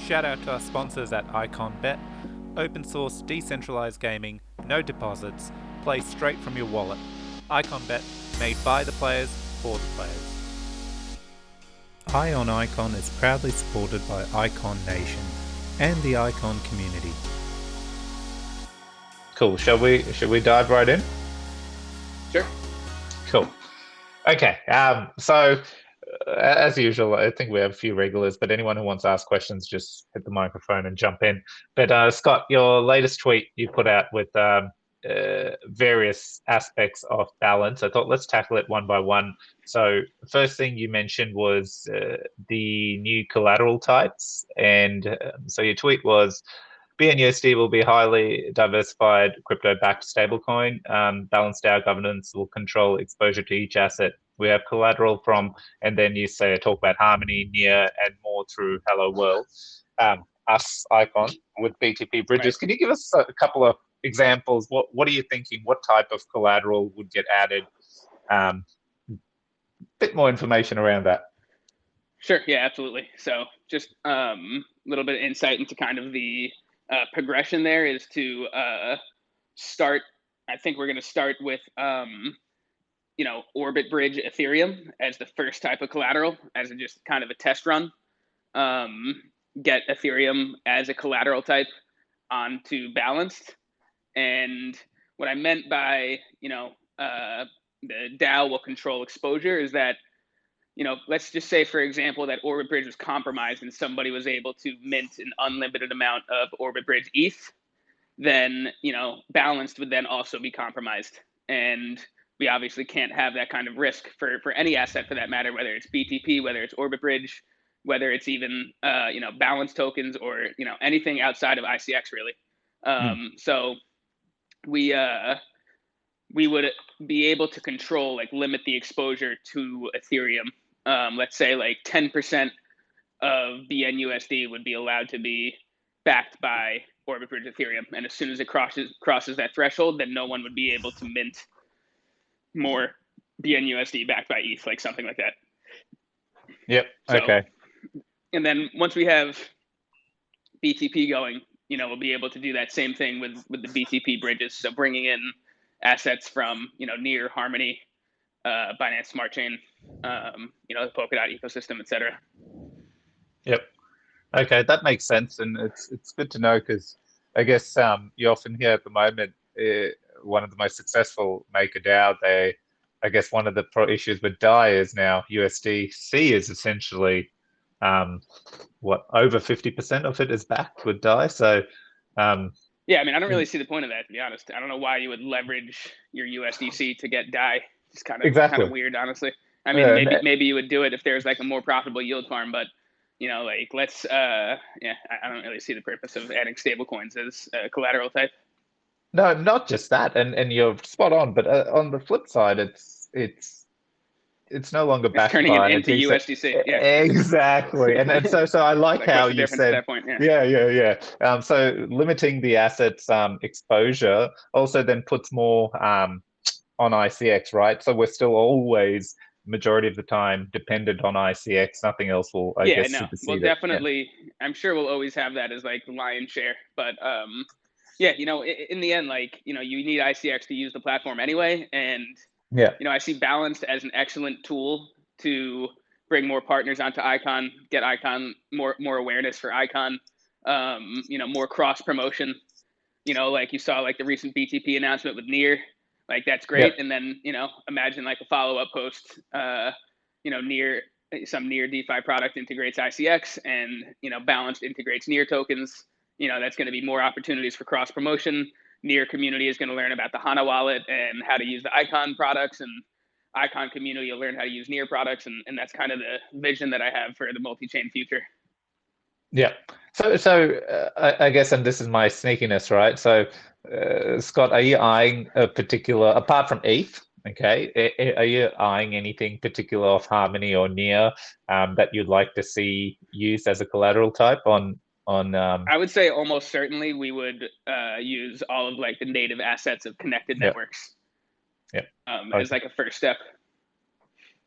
Shout out to our sponsors at IconBet. Open source, decentralized gaming, no deposits, play straight from your wallet. IconBet, made by the players, for the players. Ion Icon is proudly supported by Icon Nation and the Icon community. Cool. Should we dive right in? Sure. Cool. Okay. So as usual, I think we have a few regulars, but anyone who wants to ask questions, just hit the microphone and jump in. But Scott, your latest tweet you put out with various aspects of balance. I thought let's tackle it one by one. So the first thing you mentioned was the new collateral types, and so your tweet was BNUSD will be a highly diversified crypto-backed stablecoin. Balanced DAO governance will control exposure to each asset. We have collateral from, and then you say talk about Harmony, Near, and more through Hello World. Us Icon with BTP bridges. Right. Can you give us a couple of examples? What are you thinking? What type of collateral would get added? Bit more information around that. Sure. Yeah, absolutely. So just a little bit of insight into kind of the progression there is to start. I think we're going to start with Orbit Bridge Ethereum as the first type of collateral, as just kind of a test run. Get Ethereum as a collateral type onto Balanced. And what I meant by, the DAO will control exposure is that, let's just say, for example, that Orbit Bridge was compromised and somebody was able to mint an unlimited amount of Orbit Bridge ETH, then, Balanced would then also be compromised. And we obviously can't have that kind of risk for any asset for that matter, whether it's BTP, whether it's Orbit Bridge, whether it's even, Balance tokens or, anything outside of ICX really. So we would be able to control, limit the exposure to Ethereum. Let's say 10% of BNUSD would be allowed to be backed by Orbit Bridge Ethereum. And as soon as it crosses that threshold, then no one would be able to mint more BNUSD backed by ETH, something like that. Yep. Okay. And then once we have BTP going, we'll be able to do that same thing with the BTP bridges. So bringing in assets from, Near, Harmony, Binance Smart Chain, the Polkadot ecosystem, et cetera. Yep. Okay, that makes sense, and it's good to know because I guess you often hear at the moment one of the most successful MakerDAO. I guess one of the issues with DAI is now USDC is essentially over 50% of it is backed with DAI. So yeah, I mean, I don't really see the point of that, to be honest. I don't know why you would leverage your USDC to get DAI. It's kind of weird, honestly. I mean, maybe you would do it if there's a more profitable yield farm, but let's I don't really see the purpose of adding stablecoins as a collateral type. No, not just that, and you're spot on. But on the flip side, it's no longer backed turning by it into USDC. Yeah, exactly. And so I like how you said. At that point, yeah. So limiting the assets exposure also then puts more on ICX, right? So we're still always majority of the time dependent on ICX. Nothing else will, I guess, supersede well, definitely. Yeah. I'm sure we'll always have that as the lion's share. But in the end, you need ICX to use the platform anyway. And I see Balanced as an excellent tool to bring more partners onto Icon, get Icon more awareness for Icon, more cross promotion. You saw the recent BTP announcement with Near. That's great. And then, imagine a follow-up post, some Near DeFi product integrates ICX and, Balanced integrates Near tokens. That's going to be more opportunities for cross promotion. Near community is going to learn about the HANA wallet and how to use the Icon products, and Icon community will learn how to use Near products. And that's kind of the vision that I have for the multi-chain future. Yeah. So I guess, and this is my sneakiness, right? So Scott, are you eyeing a particular, apart from ETH, okay, are you eyeing anything particular of Harmony or Near that you'd like to see used as a collateral type on? I would say almost certainly we would use all of the native assets of connected networks. As a first step.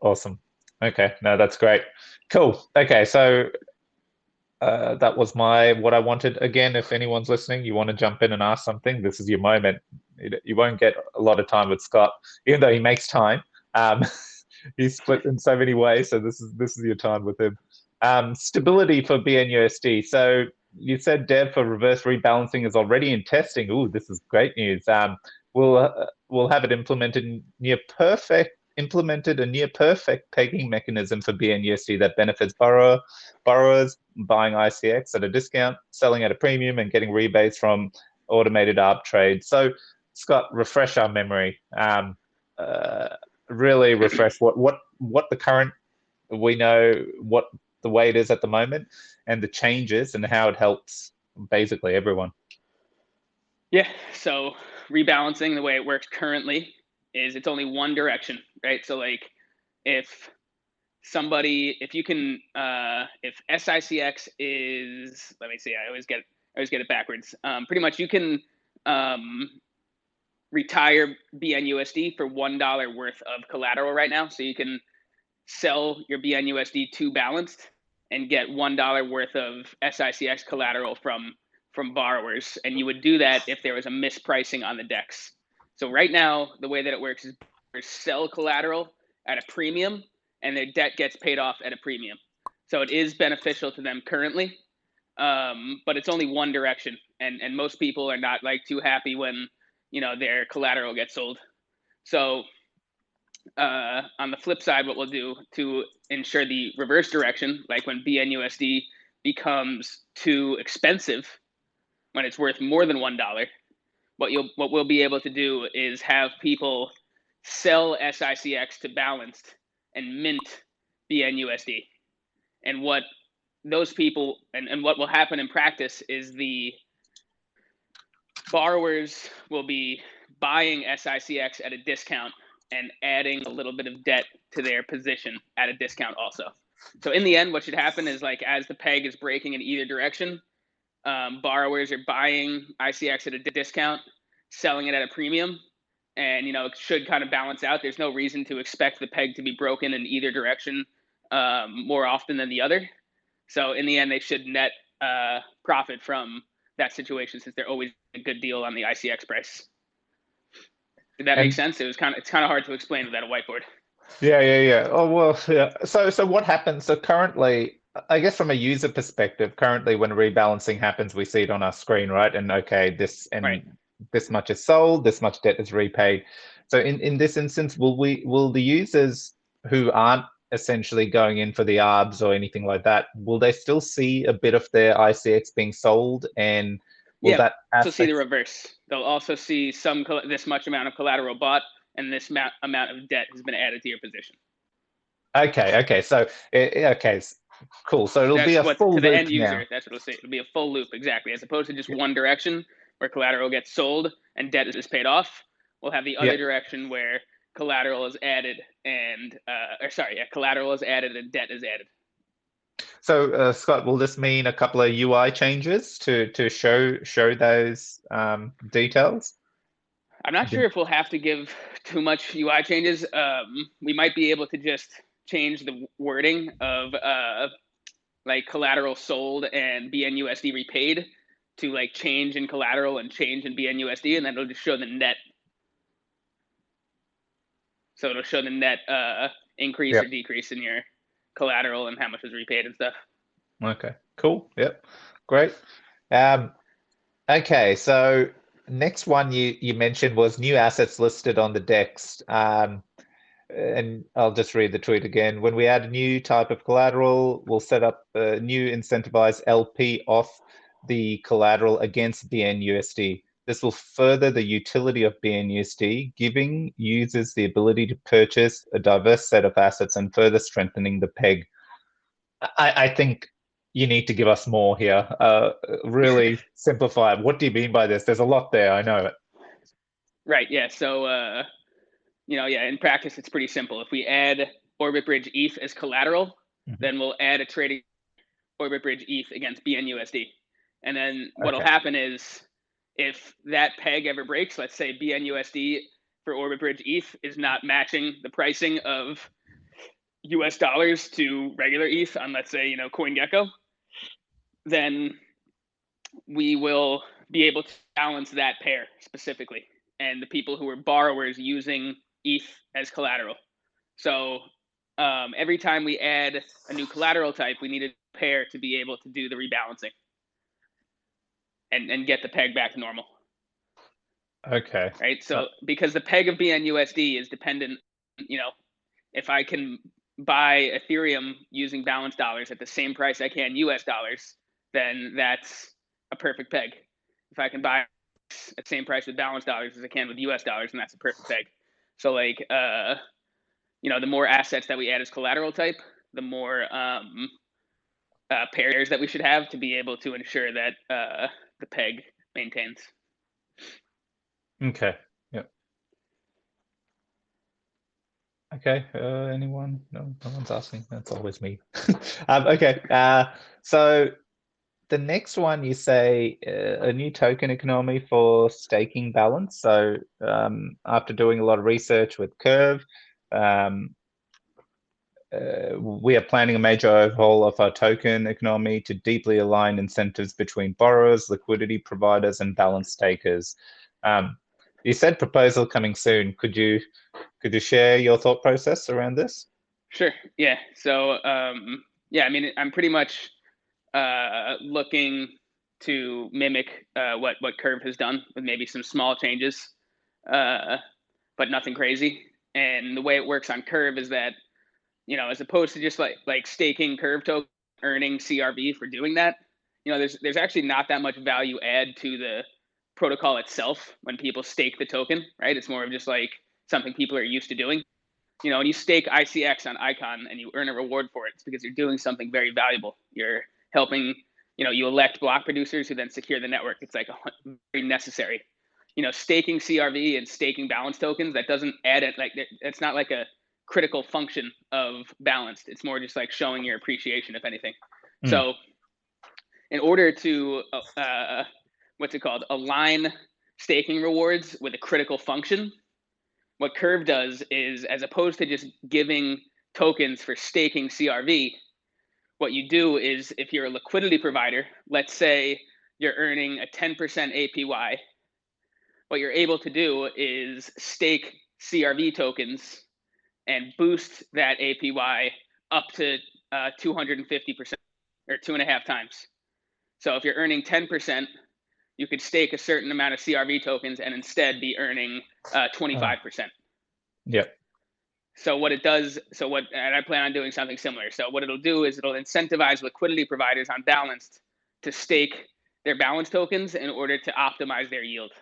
Awesome. Okay, no, that's great. Cool. Okay, so That was what I wanted. Again, if anyone's listening, you want to jump in and ask something, this is your moment. You won't get a lot of time with Scott, even though he makes time. Um, he's split in so many ways, so this is your time with him. Stability for BNUSD. So you said dev for reverse rebalancing is already in testing. Ooh, this is great news. We'll have it implemented a near perfect pegging mechanism for BNUSD that benefits borrowers buying ICX at a discount, selling at a premium, and getting rebates from automated arb trade. So, Scott, refresh our memory. Really refresh what the current, we know what the way it is at the moment, and the changes and how it helps basically everyone. Yeah. So rebalancing, the way it works currently, is it's only one direction, right? So like if you can, if SICX is, let me see, I always get it backwards. Pretty much you can retire BNUSD for $1 worth of collateral right now. So you can sell your BNUSD to Balanced and get $1 worth of SICX collateral from borrowers, and you would do that if there was a mispricing on the DEX. So right now, the way that it works is sell collateral at a premium, and their debt gets paid off at a premium. So it is beneficial to them currently, but it's only one direction, and most people are not like too happy when their collateral gets sold. So on the flip side, what we'll do to ensure the reverse direction, like when BNUSD becomes too expensive, when it's worth more than $1, what we'll be able to do is have people sell SICX to Balanced and mint BNUSD. And what those people and what will happen in practice is the borrowers will be buying SICX at a discount and adding a little bit of debt to their position at a discount also. So in the end, what should happen is, like, as the peg is breaking in either direction, borrowers are buying ICX at a discount, selling it at a premium, and it should kind of balance out. There's no reason to expect the peg to be broken in either direction more often than the other. So in the end, they should net profit from that situation, since they're always a good deal on the ICX price. Did that make sense? It's kind of hard to explain without a whiteboard. Yeah. Oh, well, yeah. So what happens? So currently, I guess from a user perspective, currently when rebalancing happens, we see it on our screen, right? And okay, this much is sold, this much debt is repaid. So in this instance, will the users who aren't essentially going in for the ARBs or anything like that, will they still see a bit of their ICX being sold, and will that also see the reverse? They'll also see this much amount of collateral bought, and this amount of debt has been added to your position. Okay. So cool. So it'll be a full loop to the end user. now. That's what it'll say. It'll be a full loop, exactly, as opposed to just one direction where collateral gets sold and debt is paid off. We'll have the other direction where collateral is added and collateral is added and debt is added. So Scott, will this mean a couple of UI changes to show those details? I'm not sure if we'll have to give too much UI changes. We might be able to just change the wording of like collateral sold and BNUSD repaid to like change in collateral and change in BNUSD, and then it'll just show the net. So it'll show the net increase or decrease in your collateral and how much was repaid and stuff. Okay, cool. Yep, great. Okay, so next one you mentioned was new assets listed on the DEX. And I'll just read the tweet again. When we add a new type of collateral, we'll set up a new incentivized LP off the collateral against BNUSD. This will further the utility of BNUSD, giving users the ability to purchase a diverse set of assets and further strengthening the peg. I think you need to give us more here. Really simplify it. What do you mean by this? There's a lot there, I know it. Right, yeah. So, in practice, it's pretty simple. If we add Orbit Bridge ETH as collateral, then we'll add a trading Orbit Bridge ETH against BNUSD. And then what'll happen is, if that peg ever breaks, let's say BNUSD for Orbit Bridge ETH is not matching the pricing of US dollars to regular ETH on, let's say, CoinGecko, then we will be able to balance that pair specifically, and the people who are borrowers using ETH as collateral. So every time we add a new collateral type, we need a pair to be able to do the rebalancing and get the peg back to normal. Okay. Right. So because the peg of BNUSD is dependent, if I can buy Ethereum using balanced dollars at the same price I can US dollars, then that's a perfect peg. If I can buy at the same price with balanced dollars as I can with US dollars, then that's a perfect peg. So like, the more assets that we add as collateral type, the more pairs that we should have to be able to ensure that the peg maintains. Okay. Yep. Okay. Anyone? No one's asking. That's always me. Okay. So the next one, you say a new token economy for staking balance. So after doing a lot of research with Curve, we are planning a major overhaul of our token economy to deeply align incentives between borrowers, liquidity providers, and balance stakers. You said proposal coming soon. Could you share your thought process around this? Sure. Yeah. So I'm pretty much looking to mimic what Curve has done with maybe some small changes, but nothing crazy. And the way it works on Curve is that, as opposed to just like staking Curve token, earning CRV for doing that, there's actually not that much value add to the protocol itself when people stake the token, right? It's more of just like something people are used to doing. When you stake ICX on Icon and you earn a reward for it, it's because you're doing something very valuable. You're helping, you elect block producers who then secure the network. It's like very necessary. Staking CRV and staking balance tokens, that doesn't add it. Like, it's not like a critical function of balanced. It's more just like showing your appreciation, if anything. So in order to, align staking rewards with a critical function, what Curve does is, as opposed to just giving tokens for staking CRV, what you do is, if you're a liquidity provider, let's say you're earning a 10% APY, what you're able to do is stake CRV tokens and boost that APY up to 250% or 2.5 times. So if you're earning 10%, you could stake a certain amount of CRV tokens and instead be earning 25%. Yep. So what it does, and I plan on doing something similar. So what it'll do is it'll incentivize liquidity providers on Balanced to stake their balance tokens in order to optimize their yield.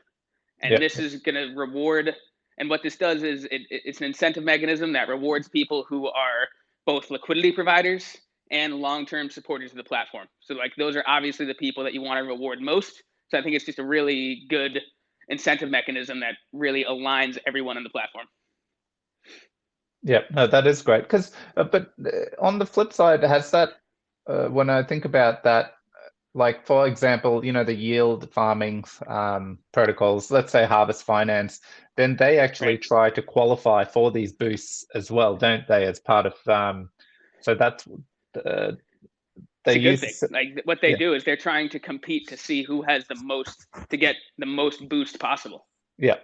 And this is going to reward, and what this does is it's an incentive mechanism that rewards people who are both liquidity providers and long-term supporters of the platform. So like, those are obviously the people that you want to reward most. So I think it's just a really good incentive mechanism that really aligns everyone on the platform. Yeah, no, that is great. Because, but on the flip side, has that, when I think about that, like, for example, the yield farming protocols, let's say Harvest Finance, then they actually try to qualify for these boosts as well, don't they? As part of, so that's they use a good thing. Like, what they do is they're trying to compete to see who has the most, to get the most boost possible. Yeah.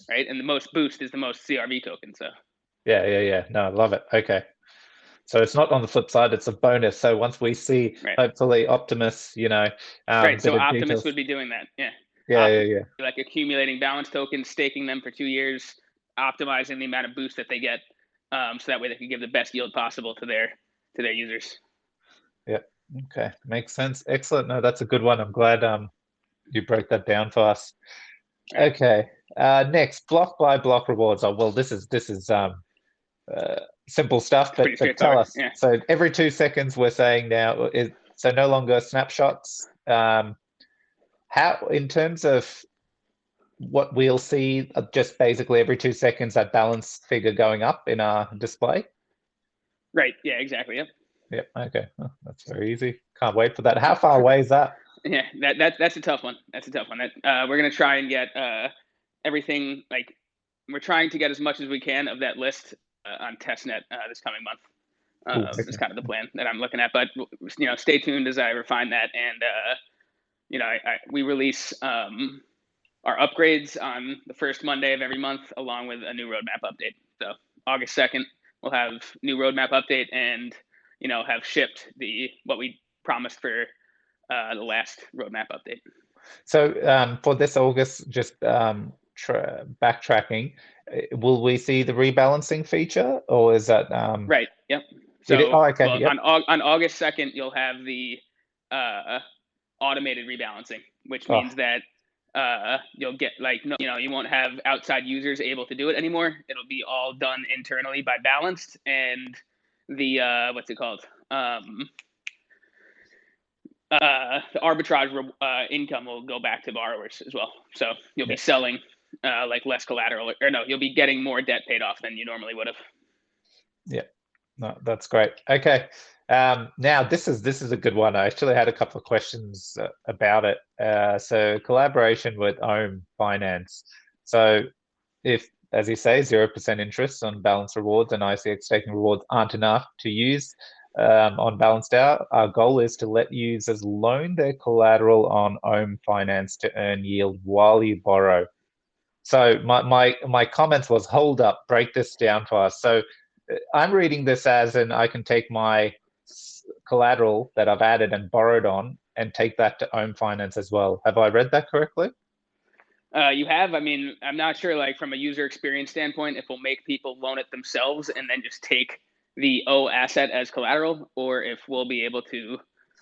Right, and the most boost is the most CRV token. So. Yeah. No, I love it. Okay. So it's not on the flip side, it's a bonus. So once we see, hopefully, Optimus, right. So Optimus details would be doing that. Yeah. Yeah. Like accumulating balance tokens, staking them for 2 years, optimizing the amount of boost that they get, so that way they can give the best yield possible to their users. Yeah. Okay. Makes sense. Excellent. No, that's a good one. I'm glad you broke that down for us. Right. Okay. Next, block by block rewards. Oh, well, this is simple stuff, but tell us. Yeah. So every 2 seconds, we're saying now, so no longer snapshots. How, in terms of what we'll see, just basically every 2 seconds, that balance figure going up in our display? Right. Yeah, exactly. Yep. Okay. Oh, that's very easy. Can't wait for that. How far away is that? Yeah, that's a tough one. We're going to try and get everything, like, we're trying to get as much as we can of that list on testnet this coming month. Cool. Is kind of the plan that I'm looking at. But stay tuned as I refine that. And we release our upgrades on the first Monday of every month, along with a new roadmap update. So August 2nd, we'll have new roadmap update and have shipped what we promised for the last roadmap update. So for this August, just backtracking, will we see the rebalancing feature, or is that right? Yep. So okay. Well, yep. on August 2nd, you'll have the automated rebalancing, which means that you'll get you won't have outside users able to do it anymore. It'll be all done internally by Balanced, and the what's it called? The arbitrage income will go back to borrowers as well. So you'll be selling less collateral, or no, you'll be getting more debt paid off than you normally would have. Yeah, no, that's great. Okay, now this is a good one. I actually had a couple of questions about it. So collaboration with Ohm Finance. So if, as you say, 0% interest on balance rewards and ICX staking rewards aren't enough to use on Balanced DAO, our goal is to let users loan their collateral on Ohm Finance to earn yield while you borrow. So my comments was, hold up, break this down for us. So I'm reading this as in I can take my collateral that I've added and borrowed on and take that to Ohm Finance as well. Have I read that correctly? You have. I mean, I'm not sure, from a user experience standpoint, if we'll make people loan it themselves and then just take the O asset as collateral, or if we'll be able to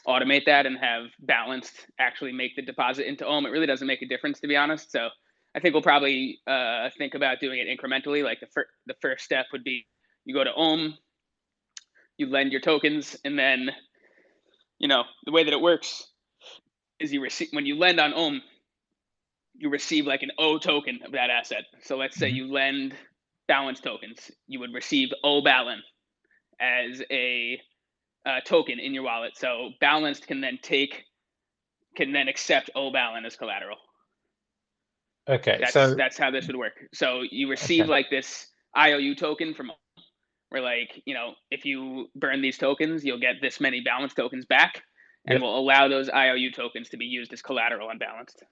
automate that and have Balanced actually make the deposit into Ohm. It really doesn't make a difference, to be honest. So I think we'll probably think about doing it incrementally. Like the first step would be you go to Ohm, you lend your tokens, and then the way that it works is you receive, when you lend on Ohm, you receive like an O token of that asset. So let's say you lend Balance tokens, you would receive O Balance as a token in your wallet. So Balanced can then accept O Balance as collateral. Okay, that's how this would work. So you receive this IOU token from, where if you burn these tokens, you'll get this many Balance tokens back, and we'll allow those IOU tokens to be used as collateral on Balanced.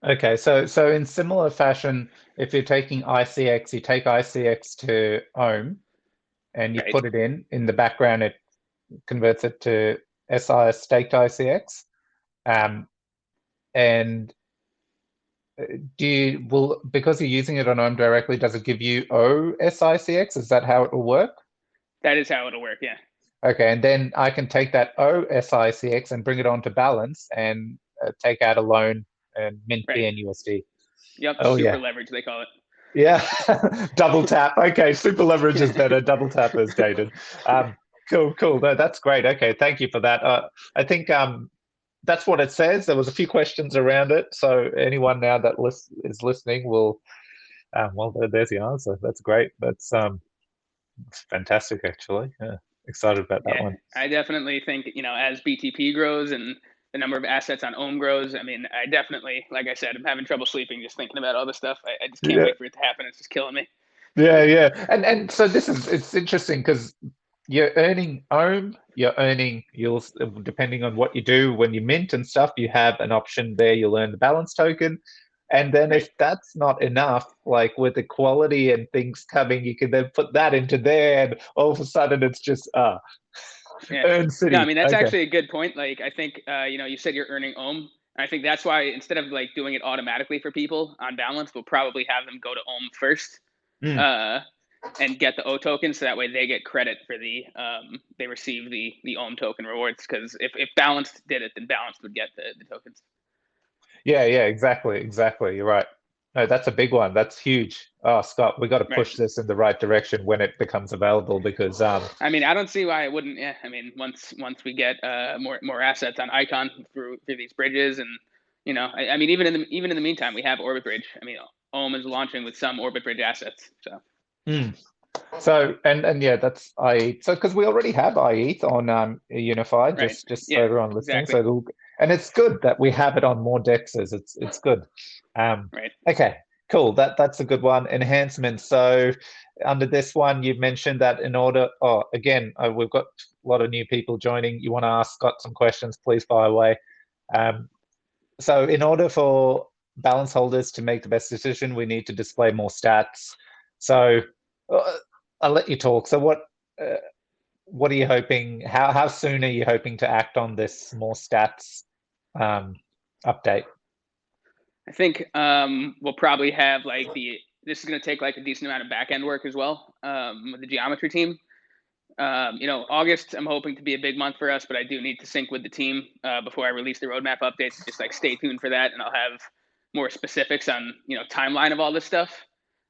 Okay, so in similar fashion, if you're taking ICX, you take ICX to Ohm, and you put it in the background, it converts it to SIS staked ICX. And because you're using it on Ohm directly, does it give you OSICX? Is that how it will work? That is how it'll work, yeah. Okay, and then I can take that OSICX and bring it onto Balance and take out a loan and mint BNUSD. Yep, super leverage, they call it. Yeah, double tap. Okay, super leverage is better. Double tap is dated. Cool. No, that's great. Okay, thank you for that. I think that's what it says. There was a few questions around it, so anyone now that is listening will, there's the answer. That's great. That's it's fantastic, actually. Yeah, excited about that one. I definitely think as BTP grows and the number of assets on Ohm grows, I mean, I definitely, like I said, I'm having trouble sleeping just thinking about all this stuff. I just can't wait for it to happen. It's just killing me. Yeah. And so it's interesting because you're earning Ohm, you're earning yields, depending on what you do when you mint and stuff, you have an option there, you'll earn the Balance token. And then if that's not enough, like with equality and things coming, you can then put that into there, and all of a sudden it's just earn city. No, I mean, that's actually a good point. Like, I think you said you're earning Ohm. I think that's why instead of doing it automatically for people on Balance, we'll probably have them go to Ohm first and get the O token, so that way they get credit for they receive the Ohm token rewards. Because if Balanced did it, then Balanced would get the tokens. Yeah, exactly. You're right. No, that's a big one. That's huge. Oh, Scott, we got to push this in the right direction when it becomes available, because I mean, I don't see why it wouldn't. Yeah, I mean, once we get more assets on Icon through these bridges, and I mean, even in the meantime, we have Orbit Bridge. I mean, Ohm is launching with some Orbit Bridge assets. So and yeah, that's IETH. So because we already have IETH on Unified, just so everyone listening. Exactly. So and it's good that we have it on more dexes. It's good. Okay, Cool. That's a good one. Enhancements. So under this one, you've mentioned that in order. Oh, again, we've got a lot of new people joining. You want to ask Scott some questions? Please fire away. So in order for balance holders to make the best decision, we need to display more stats. So I'll let you talk. So what are you hoping? How soon are you hoping to act on this more stats update? I think we'll probably have this is going to take like a decent amount of back end work as well with the geometry team. August I'm hoping to be a big month for us, but I do need to sync with the team before I release the roadmap updates. Just like stay tuned for that, and I'll have more specifics on timeline of all this stuff.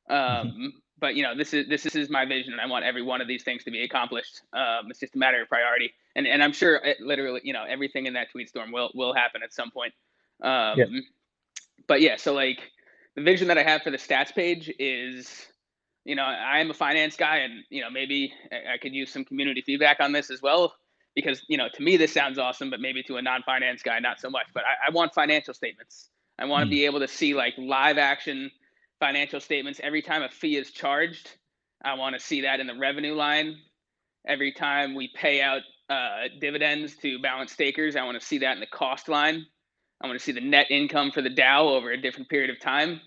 But this is my vision, and I want every one of these things to be accomplished. It's just a matter of priority, and I'm sure it literally everything in that tweet storm will happen at some point. But yeah, so like the vision that I have for the stats page is, I am a finance guy, and maybe I could use some community feedback on this as well, because to me this sounds awesome, but maybe to a non-finance guy not so much. But I want financial statements. I want to be able to see like live action financial statements every time a fee is charged. I want to see that in the revenue line. Every time we pay out dividends to balance stakers, I want to see that in the cost line. I want to see the net income for the DAO over a different period of time.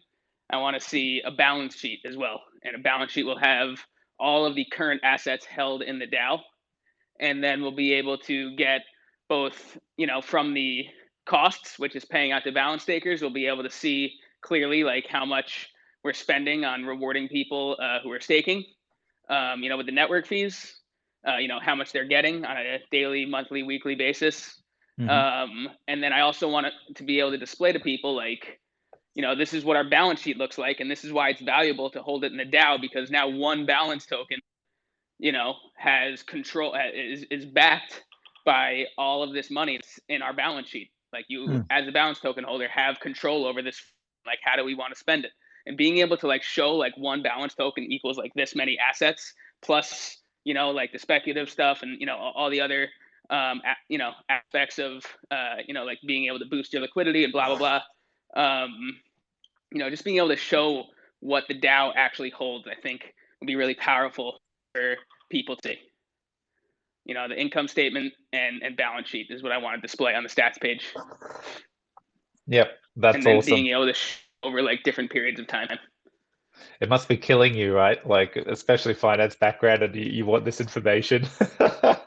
I want to see a balance sheet as well. And a balance sheet will have all of the current assets held in the DAO. And then we'll be able to get both, from the costs, which is paying out to balance stakers, we'll be able to see clearly like how much we're spending on rewarding people who are staking, with the network fees, how much they're getting on a daily, monthly, weekly basis. And then I also want to be able to display to people like, this is what our balance sheet looks like, and this is why it's valuable to hold it in the DAO, because now one balance token, has control, is backed by all of this money in our balance sheet. Like you, as a balance token holder, have control over this. Like, how do we want to spend it? And being able to like show like one balance token equals like this many assets plus, like the speculative stuff and all the other aspects of like being able to boost your liquidity and blah blah blah. Just being able to show what the DAO actually holds, I think, will be really powerful for people to see. The income statement and balance sheet is what I want to display on the stats page. Yep, that's and then awesome. Being able to over like different periods of time. It must be killing you, right? Like, especially finance background, and you want this information.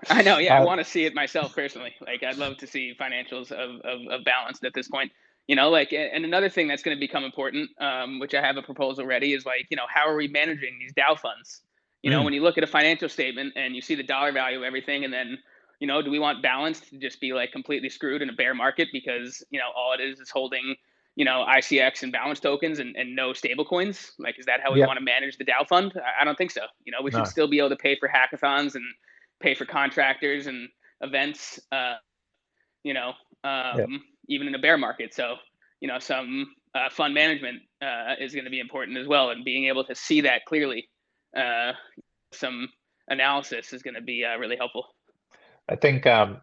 I know, yeah. I want to see it myself personally. Like, I'd love to see financials of Balanced at this point. And another thing that's going to become important, which I have a proposal ready, is like, how are we managing these DAO funds? When you look at a financial statement and you see the dollar value of everything, and then, do we want Balanced to just be like completely screwed in a bear market because, all it is holding, ICX and balance tokens and no stable coins? Like, is that how we want to manage the DAO fund? I don't think so. We should still be able to pay for hackathons and pay for contractors and events, even in a bear market. So, some fund management is going to be important as well. And being able to see that clearly, some analysis is going to be really helpful. I think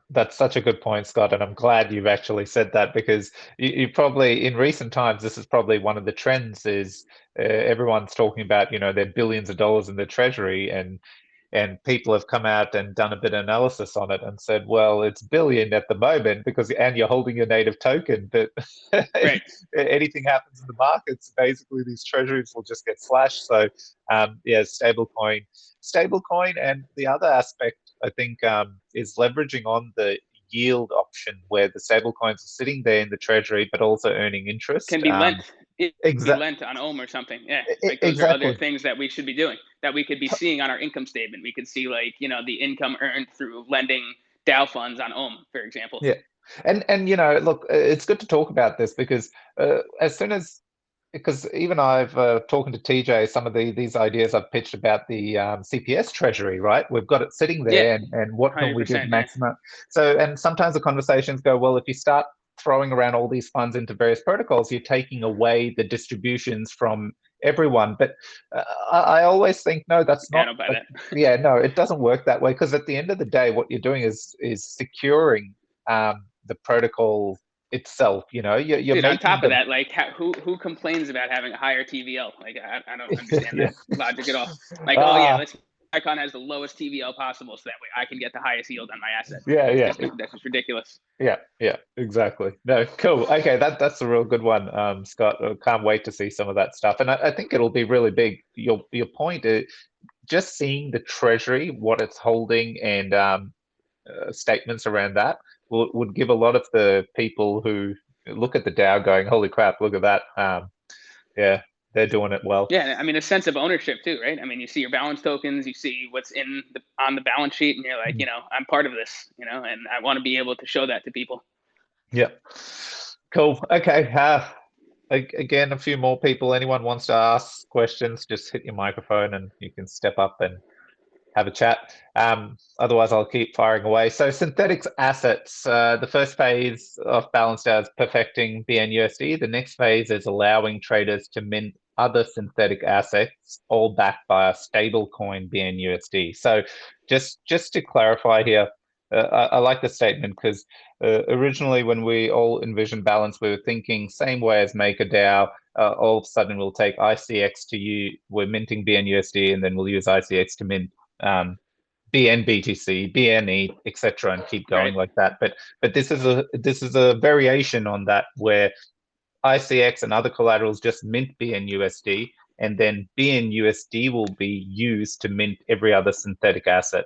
that's such a good point, Scott, and I'm glad you've actually said that, because you probably, in recent times, this is probably one of the trends is everyone's talking about, their billions of dollars in the Treasury, and people have come out and done a bit of analysis on it and said, well, it's billion at the moment and you're holding your native token, but right. Anything happens in the markets, basically these treasuries will just get slashed. So stablecoin, and the other aspect I think is leveraging on the yield option, where the stablecoins are sitting there in the treasury but also earning interest. Can be lent. It can be lent on Ohm or something. Yeah, like those are other things that we should be doing, that we could be seeing on our income statement. We could see like, the income earned through lending DAO funds on Ohm, for example. Yeah, and look, it's good to talk about this, because because even I've talking to TJ, some of these ideas I've pitched about the CPS treasury, right? We've got it sitting there, and what can we do to maximize? So, and sometimes the conversations go, well, if you start throwing around all these funds into various protocols, you're taking away the distributions from everyone. But I always think, no, that's not. No, it doesn't work that way, because at the end of the day, what you're doing is securing the protocol itself. You're Dude, on making top of the that, like, who complains about having a higher TVL? Like, I don't understand yeah. that logic at all. Like, oh yeah, Ah, let's Icon has the lowest TVL possible, so that way I can get the highest yield on my asset. yeah, yeah. That's just ridiculous. Yeah, exactly. No, cool. Okay, that's a real good one, Scott. I can't wait to see some of that stuff, and I think it'll be really big. Your point is just seeing the Treasury, what it's holding, and statements around that would give a lot of the people who look at the DAO going, "Holy crap, look at that!" Yeah, they're doing it well. Yeah, I mean, a sense of ownership too, right? I mean, you see your balance tokens, you see what's on the balance sheet, and you're like, I'm part of this, and I want to be able to show that to people. Yeah, cool. Okay. Again, a few more people. Anyone wants to ask questions, just hit your microphone and you can step up and have a chat. Otherwise, I'll keep firing away. So synthetic assets. The first phase of Balanced DAO is perfecting BNUSD. The next phase is allowing traders to mint other synthetic assets, all backed by a stablecoin BNUSD. So just to clarify here, I like the statement because originally when we all envisioned Balance, we were thinking same way as MakerDAO. All of a sudden we'll take ICX to you. We're minting BNUSD, and then we'll use ICX to mint BNBTC, BNE, etc., and keep going like that. But this is a variation on that where ICX and other collaterals just mint BNUSD, and then BNUSD will be used to mint every other synthetic asset.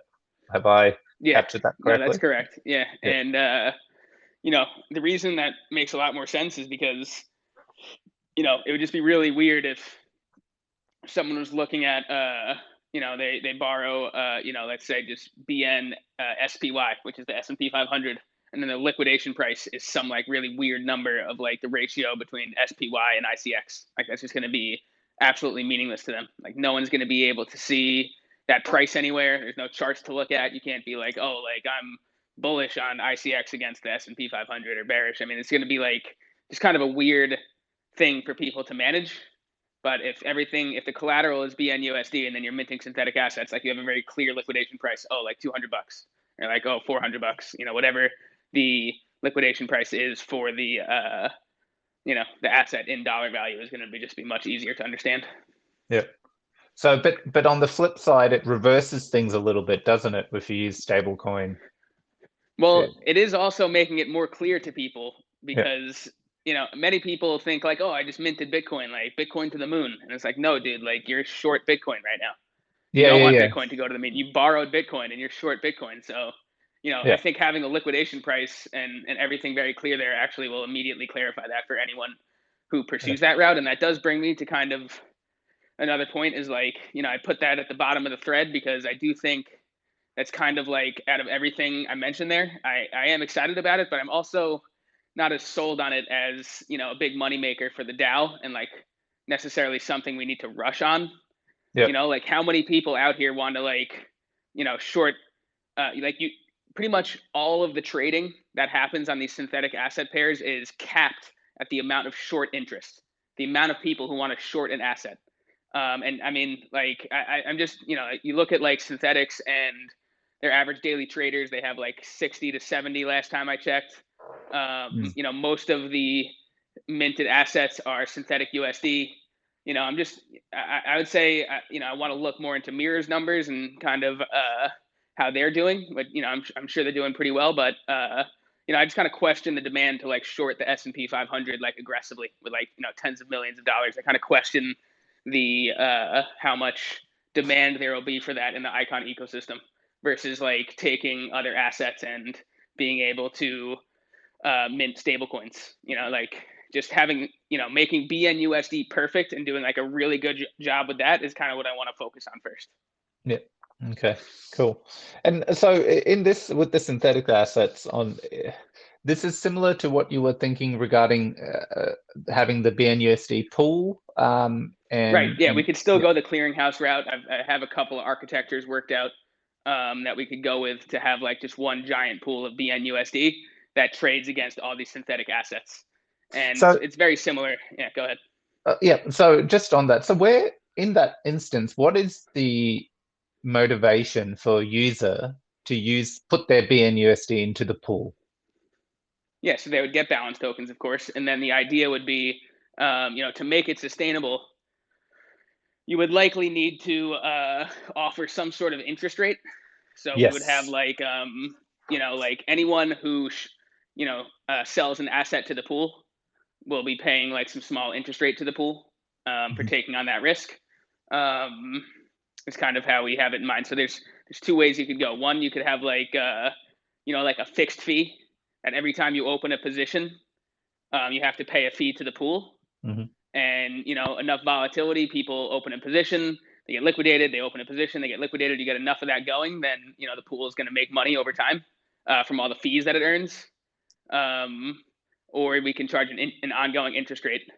Have I captured that correctly? No, that's correct. Yeah. And the reason that makes a lot more sense is because it would just be really weird if someone was looking at they borrow let's say just BN SPY, which is the S&P 500, and then the liquidation price is some like really weird number of like the ratio between SPY and ICX. Like that's just going to be absolutely meaningless to them. Like no one's going to be able to see that price anywhere. There's no charts to look at. You can't be like, oh, like I'm bullish on ICX against the S&P 500 or bearish. I mean, it's going to be like just kind of a weird thing for people to manage. But if the collateral is BNUSD and then you're minting synthetic assets, like you have a very clear liquidation price, like $200, or like $400, whatever the liquidation price is for the the asset in dollar value is going to just be much easier to understand. Yeah. So, but on the flip side, it reverses things a little bit, doesn't it, if you use stablecoin? Well, it is also making it more clear to people because many people think like, oh, I just minted Bitcoin, like Bitcoin to the moon, and it's like, no, dude, like you're short Bitcoin right now. You don't want Bitcoin to go to the moon. You borrowed Bitcoin and you're short Bitcoin. So, I think having a liquidation price and everything very clear there actually will immediately clarify that for anyone who pursues that route. And that does bring me to kind of another point is like, I put that at the bottom of the thread because I do think that's kind of like out of everything I mentioned there, I am excited about it, but I'm also not as sold on it as, a big moneymaker for the DAO and like necessarily something we need to rush on. Like how many people out here want to like, short, like you pretty much all of the trading that happens on these synthetic asset pairs is capped at the amount of short interest, the amount of people who want to short an asset. And I mean, like, I'm just, you look at like synthetics and their average daily traders, they have like 60 to 70 last time I checked. Most of the minted assets are synthetic USD. I would say, I want to look more into Mirror's numbers and kind of how they're doing, but, I'm sure they're doing pretty well, but, I just kind of question the demand to like short the S&P 500 like aggressively with like, tens of millions of dollars. I kind of question the how much demand there will be for that in the Icon ecosystem versus like taking other assets and being able to mint stablecoins. Like just having making BNUSD perfect and doing like a really good job with that is kind of what I want to focus on first. Yeah. Okay. Cool. And so in this with the synthetic assets on. This is similar to what you were thinking regarding having the BNUSD pool. Right. Yeah, we could still go the clearinghouse route. I have a couple of architectures worked out that we could go with to have like just one giant pool of BNUSD that trades against all these synthetic assets. And so, it's very similar. Yeah, go ahead. So just on that. So where in that instance, what is the motivation for a user to put their BNUSD into the pool? Yeah, so they would get balance tokens, of course, and then the idea would be, to make it sustainable, you would likely need to offer some sort of interest rate. So we would have Yes. like, like anyone who, sells an asset to the pool will be paying like some small interest rate to the pool for taking on that risk. It's kind of how we have it in mind. So there's two ways you could go. One, you could have like, like a fixed fee, and every time you open a position, you have to pay a fee to the pool. And enough volatility, people open a position, they get liquidated, they open a position, they get liquidated, you get enough of that going, then the pool is going to make money over time from all the fees that it earns. Or we can charge an ongoing interest rate.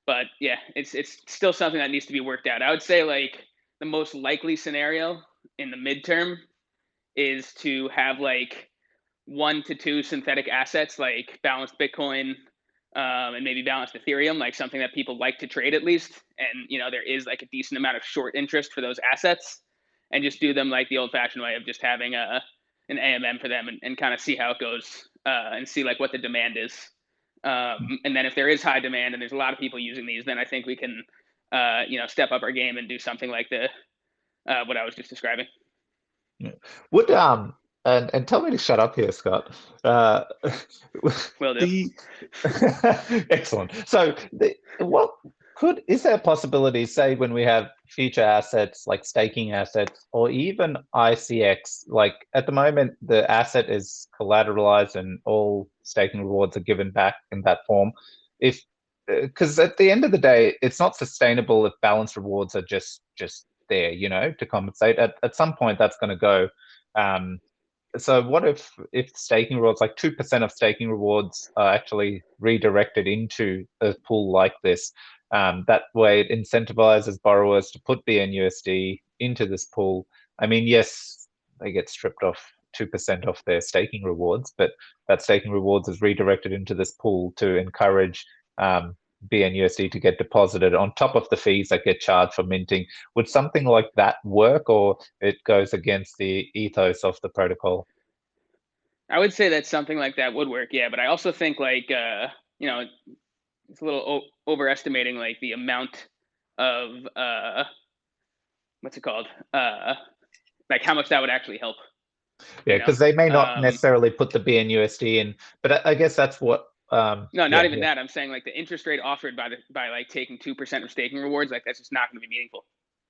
But yeah, it's still something that needs to be worked out. I would say like the most likely scenario in the midterm is to have like 1 to 2 synthetic assets like balanced Bitcoin, and maybe balanced Ethereum, like something that people like to trade at least. And, there is like a decent amount of short interest for those assets, and just do them like the old fashioned way of just having an AMM for them, and kind of see how it goes, and see like what the demand is. And then if there is high demand and there's a lot of people using these, then I think we can, step up our game and do something like what I was just describing. Yeah. Would and tell me to shut up here, Scott. Will do. Excellent. So, is there a possibility, say, when we have future assets like staking assets or even ICX? Like at the moment, the asset is collateralized and all staking rewards are given back in that form. Because at the end of the day, it's not sustainable if balance rewards are just there, to compensate. At some point, that's going to go. So what if staking rewards, like 2% of staking rewards, are actually redirected into a pool like this? That way, it incentivizes borrowers to put BNUSD into this pool. I mean, yes, they get stripped off 2% off their staking rewards, but that staking rewards is redirected into this pool to encourage BNUSD to get deposited on top of the fees that get charged for minting. Would something like that work, or it goes against the ethos of the protocol? I would say that something like that would work, yeah. But I also think like, it's a little overestimating like the amount of what's it called? Like how much that would actually help. Yeah, because they may not necessarily put the BNUSD in, but I guess that's what. No, not even that. I'm saying like the interest rate offered by like taking 2% of staking rewards, like that's just not going to be meaningful.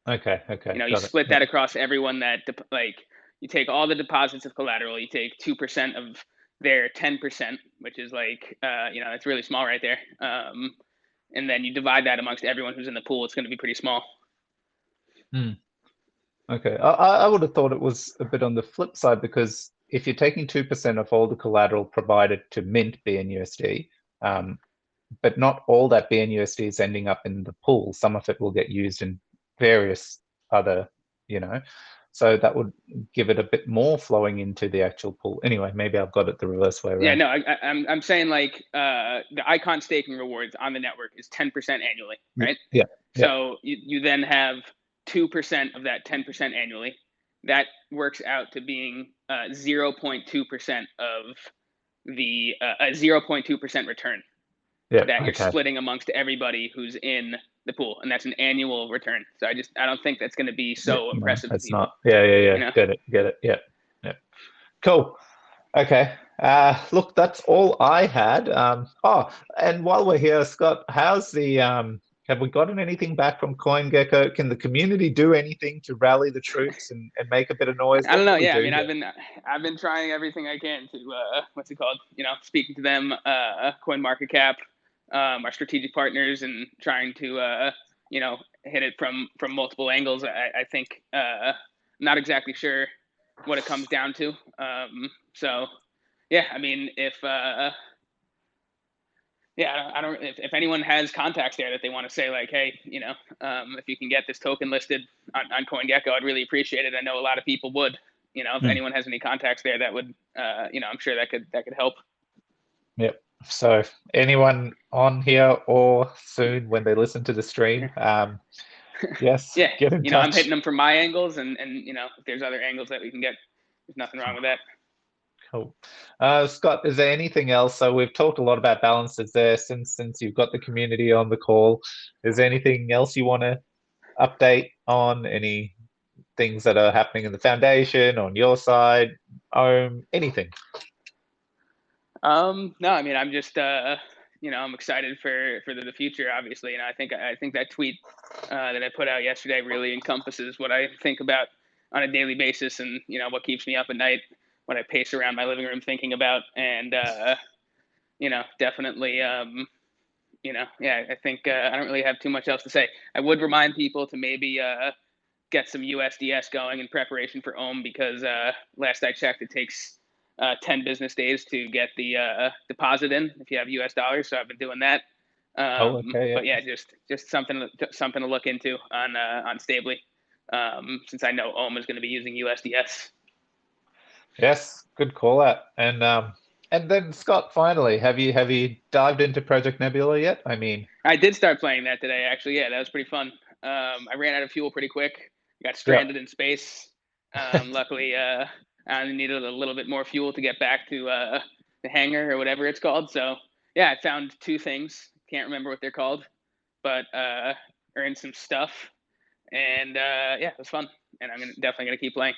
Okay. You split that across everyone that like you take all the deposits of collateral, you take 2% of their 10%, which is like that's really small right there. And then you divide that amongst everyone who's in the pool. It's going to be pretty small. Okay, I would have thought it was a bit on the flip side, because if you're taking 2% of all the collateral provided to mint BNUSD, but not all that BNUSD is ending up in the pool. Some of it will get used in various other, so that would give it a bit more flowing into the actual pool. Anyway, maybe I've got it the reverse way around. Yeah, no, I'm saying like the Icon staking rewards on the network is 10% annually, right? Yeah. So you then have 2% of that 10% annually. That works out to being 0.2% of the 0.2% return that you're splitting amongst everybody who's in the pool, and that's an annual return. So I don't think that's going to be so impressive. That's to people. not. Yeah. Get it. Yeah. Cool. Okay. Look, that's all I had. And while we're here, Scott, how's the have we gotten anything back from CoinGecko? Can the community do anything to rally the troops and make a bit of noise? I don't know. Yeah, I mean, I've been trying everything I can to what's it called? Speaking to them, CoinMarketCap, our strategic partners, and trying to hit it from multiple angles. I think not exactly sure what it comes down to. So yeah, I mean, if anyone has contacts there that they want to say like, hey, if you can get this token listed on CoinGecko, I'd really appreciate it. I know a lot of people would. If anyone has any contacts there, that would, I'm sure that could help. Yep. So anyone on here or soon when they listen to the stream, yes, yeah, get in touch. I'm hitting them from my angles, and if there's other angles that we can get, there's nothing wrong with that. Cool. Scott, is there anything else? So we've talked a lot about balances there since you've got the community on the call. Is there anything else you want to update on? Any things that are happening in the foundation, on your side, anything? No, I mean, I'm just I'm excited for the future. Obviously, I think that tweet that I put out yesterday really encompasses what I think about on a daily basis, and what keeps me up at night when I pace around my living room thinking about. And definitely, yeah, I think I don't really have too much else to say. I would remind people to maybe get some USDS going in preparation for Ohm, because last I checked, it takes 10 business days to get the deposit in if you have US dollars. So I've been doing that. Okay, yeah. But yeah, just something to look into on Stably, since I know Ohm is going to be using USDS. Yes, good call out. And then Scott, finally, have you dived into Project Nebula yet? I mean, I did start playing that today, actually. Yeah, that was pretty fun. I ran out of fuel pretty quick. Got stranded in space. Luckily, I needed a little bit more fuel to get back to the hangar or whatever it's called. So yeah, I found 2 things. Can't remember what they're called, but earned some stuff, and yeah, it was fun. And I'm definitely gonna keep playing.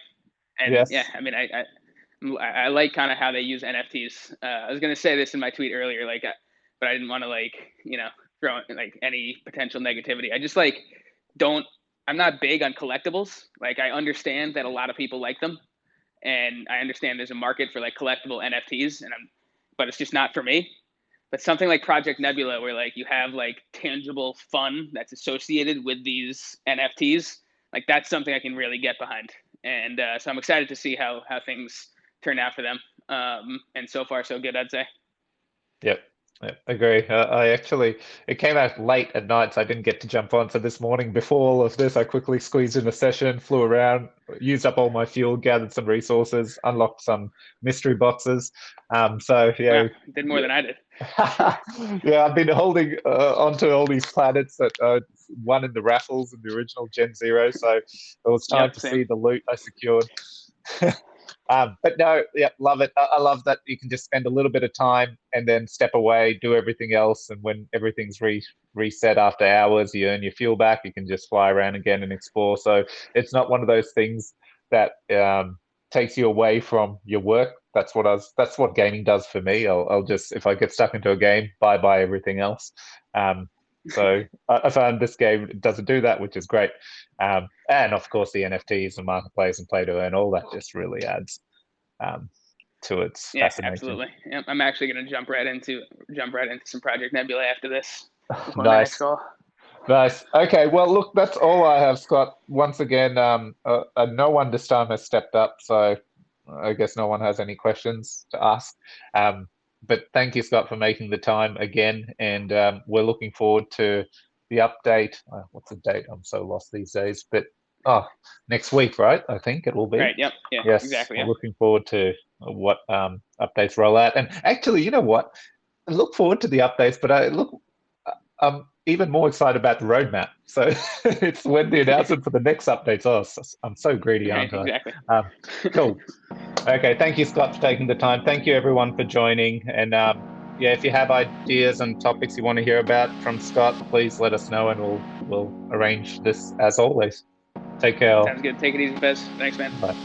And yes. yeah, I mean, I like kind of how they use NFTs. I was gonna say this in my tweet earlier, but I didn't want to throw in any potential negativity. I just I'm not big on collectibles. I understand that a lot of people like them, and I understand there's a market for collectible NFTs, but it's just not for me. But something like Project Nebula, where you have tangible fun that's associated with these NFTs, that's something I can really get behind. And so I'm excited to see how things turn out for them. And so far, so good, I'd say. Yep. Agree. It came out late at night, so I didn't get to jump on. So this morning, before all of this, I quickly squeezed in a session, flew around, used up all my fuel, gathered some resources, unlocked some mystery boxes. So yeah, wow, did more than I did. yeah, I've been holding onto all these planets that won in the raffles in the original Gen Zero. So it was time to see the loot I secured. But no, yeah, love it. I love that you can just spend a little bit of time and then step away, do everything else, and when everything's reset after hours, you earn your fuel back. You can just fly around again and explore. So it's not one of those things that takes you away from your work. That's what gaming does for me. I'll just, if I get stuck into a game, bye everything else. So I found this game doesn't do that, which is great. And of course, the NFTs and marketplace and play to earn, all that just really adds to its fascination. Absolutely. Yeah, I'm actually going to jump right into some Project Nebula after this. Nice. Nice. Okay. Well, look, that's all I have, Scott. Once again, no one this time has stepped up, so I guess no one has any questions to ask. But thank you, Scott, for making the time again, and we're looking forward to the update. What's the date? I'm so lost these days. But next week, right? I think it will be. Right. Yep. Yeah. Yes. Exactly. We're looking forward to what updates roll out. And actually, you know what? I look forward to the updates, but I'm even more excited about the roadmap. So it's when the announcement for the next updates. Oh, I'm so greedy, aren't I? Exactly. Cool. Okay, thank you, Scott, for taking the time. Thank you, everyone, for joining. And yeah, if you have ideas and topics you want to hear about from Scott, please let us know, and we'll arrange this as always. Take care. Sounds good. Take it easy, Bez. Thanks, man. Bye.